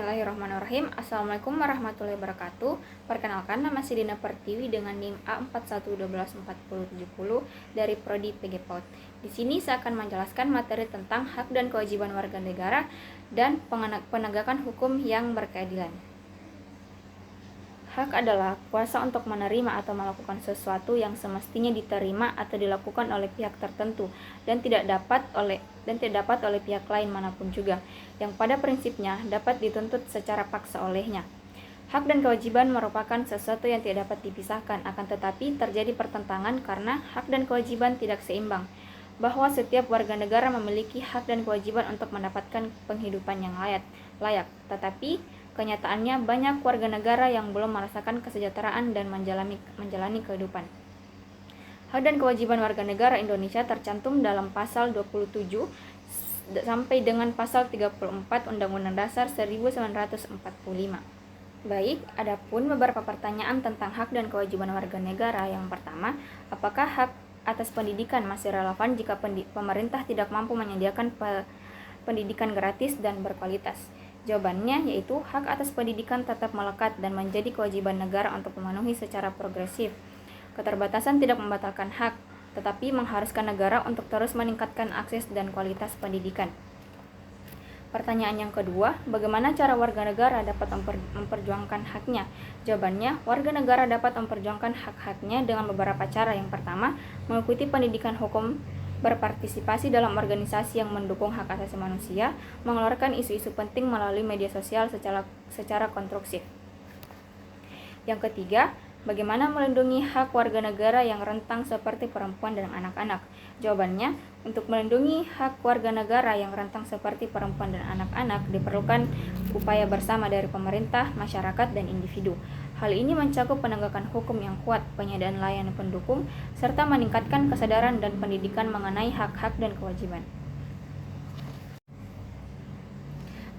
Bismillahirrahmanirrahim. Assalamualaikum warahmatullahi wabarakatuh. Perkenalkan, nama saya Dina Pertiwi dengan NIM A41124070 dari Prodi PG PAUD. Di sini saya akan menjelaskan materi tentang hak dan kewajiban warga negara dan penegakan hukum yang berkeadilan. Hak adalah kuasa untuk menerima atau melakukan sesuatu yang semestinya diterima atau dilakukan oleh pihak tertentu dan tidak dapat oleh pihak lain manapun juga, yang pada prinsipnya dapat dituntut secara paksa olehnya. Hak dan kewajiban merupakan sesuatu yang tidak dapat dipisahkan, akan tetapi terjadi pertentangan karena hak dan kewajiban tidak seimbang, bahwa setiap warga negara memiliki hak dan kewajiban untuk mendapatkan penghidupan yang layak, tetapi kenyataannya banyak warga negara yang belum merasakan kesejahteraan dan menjalani kehidupan. Hak dan kewajiban warga negara Indonesia tercantum dalam pasal 27 sampai dengan pasal 34 Undang-Undang Dasar 1945. Baik, adapun beberapa pertanyaan tentang hak dan kewajiban warga negara. Yang pertama, apakah hak atas pendidikan masih relevan jika pemerintah tidak mampu menyediakan pendidikan gratis dan berkualitas? Jawabannya yaitu hak atas pendidikan tetap melekat dan menjadi kewajiban negara untuk memenuhi secara progresif. Keterbatasan tidak membatalkan hak, tetapi mengharuskan negara untuk terus meningkatkan akses dan kualitas pendidikan. Pertanyaan yang kedua, bagaimana cara warga negara dapat memperjuangkan haknya? Jawabannya, warga negara dapat memperjuangkan hak-haknya dengan beberapa cara. Yang pertama, mengikuti pendidikan hukum, berpartisipasi dalam organisasi yang mendukung hak asasi manusia, mengeluarkan isu-isu penting melalui media sosial secara konstruksif. Yang ketiga, bagaimana melindungi hak warga negara yang rentan seperti perempuan dan anak-anak? Jawabannya, untuk melindungi hak warga negara yang rentan seperti perempuan dan anak-anak diperlukan upaya bersama dari pemerintah, masyarakat, dan individu. Hal ini mencakup penegakan hukum yang kuat, penyediaan layanan pendukung, serta meningkatkan kesadaran dan pendidikan mengenai hak-hak dan kewajiban.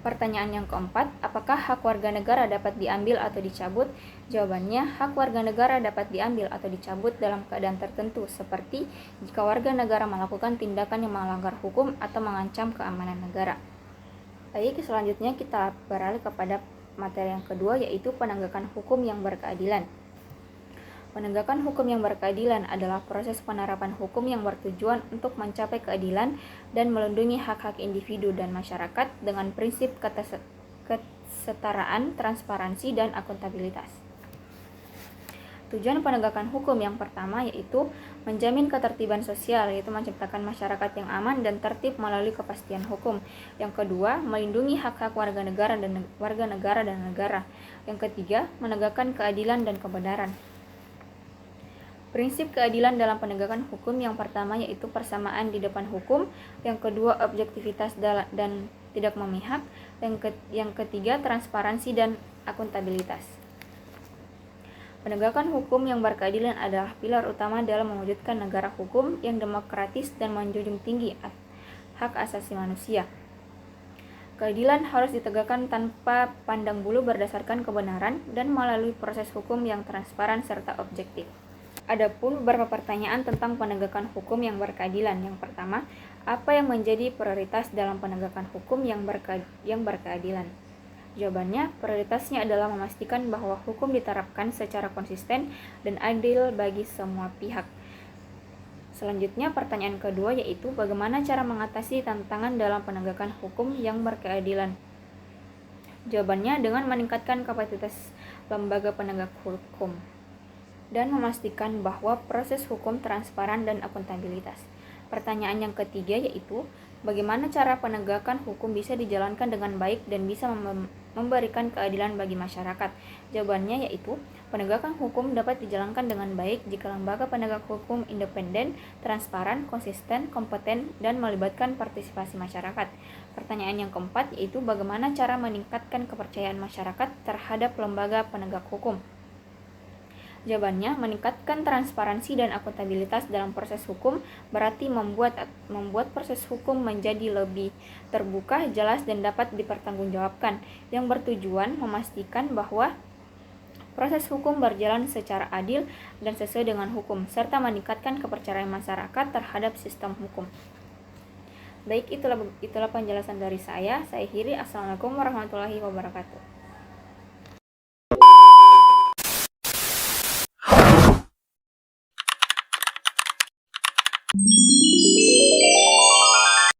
Pertanyaan yang keempat, apakah hak warga negara dapat diambil atau dicabut? Jawabannya, hak warga negara dapat diambil atau dicabut dalam keadaan tertentu, seperti jika warga negara melakukan tindakan yang melanggar hukum atau mengancam keamanan negara. Baik, selanjutnya kita beralih kepada materi yang kedua, yaitu penegakan hukum yang berkeadilan. Penegakan hukum yang berkeadilan adalah proses penerapan hukum yang bertujuan untuk mencapai keadilan dan melindungi hak-hak individu dan masyarakat dengan prinsip kesetaraan, transparansi, dan akuntabilitas. Tujuan penegakan hukum yang pertama yaitu menjamin ketertiban sosial, yaitu menciptakan masyarakat yang aman dan tertib melalui kepastian hukum. Yang kedua, melindungi hak-hak warga negara dan negara. Yang ketiga, menegakkan keadilan dan kebenaran. Prinsip keadilan dalam penegakan hukum yang pertama yaitu persamaan di depan hukum, yang kedua objektivitas dan tidak memihak, yang ketiga transparansi dan akuntabilitas. Penegakan hukum yang berkeadilan adalah pilar utama dalam mewujudkan negara hukum yang demokratis dan menjunjung tinggi hak asasi manusia. Keadilan harus ditegakkan tanpa pandang bulu berdasarkan kebenaran dan melalui proses hukum yang transparan serta objektif. Adapun beberapa pertanyaan tentang penegakan hukum yang berkeadilan. Yang pertama, apa yang menjadi prioritas dalam penegakan hukum yang berkeadilan? Jawabannya, prioritasnya adalah memastikan bahwa hukum diterapkan secara konsisten dan adil bagi semua pihak. Selanjutnya, pertanyaan kedua yaitu bagaimana cara mengatasi tantangan dalam penegakan hukum yang berkeadilan? Jawabannya, dengan meningkatkan kapasitas lembaga penegak hukum dan memastikan bahwa proses hukum transparan dan akuntabilitas. Pertanyaan yang ketiga yaitu bagaimana cara penegakan hukum bisa dijalankan dengan baik dan bisa memberikan keadilan bagi masyarakat? Jawabannya yaitu penegakan hukum dapat dijalankan dengan baik jika lembaga penegak hukum independen, transparan, konsisten, kompeten, dan melibatkan partisipasi masyarakat. Pertanyaan yang keempat yaitu bagaimana cara meningkatkan kepercayaan masyarakat terhadap lembaga penegak hukum? Jawabannya, meningkatkan transparansi dan akuntabilitas dalam proses hukum berarti membuat proses hukum menjadi lebih terbuka, jelas, dan dapat dipertanggungjawabkan, yang bertujuan memastikan bahwa proses hukum berjalan secara adil dan sesuai dengan hukum, serta meningkatkan kepercayaan masyarakat terhadap sistem hukum. Baik, itulah penjelasan dari saya. Saya akhiri. Assalamualaikum warahmatullahi wabarakatuh.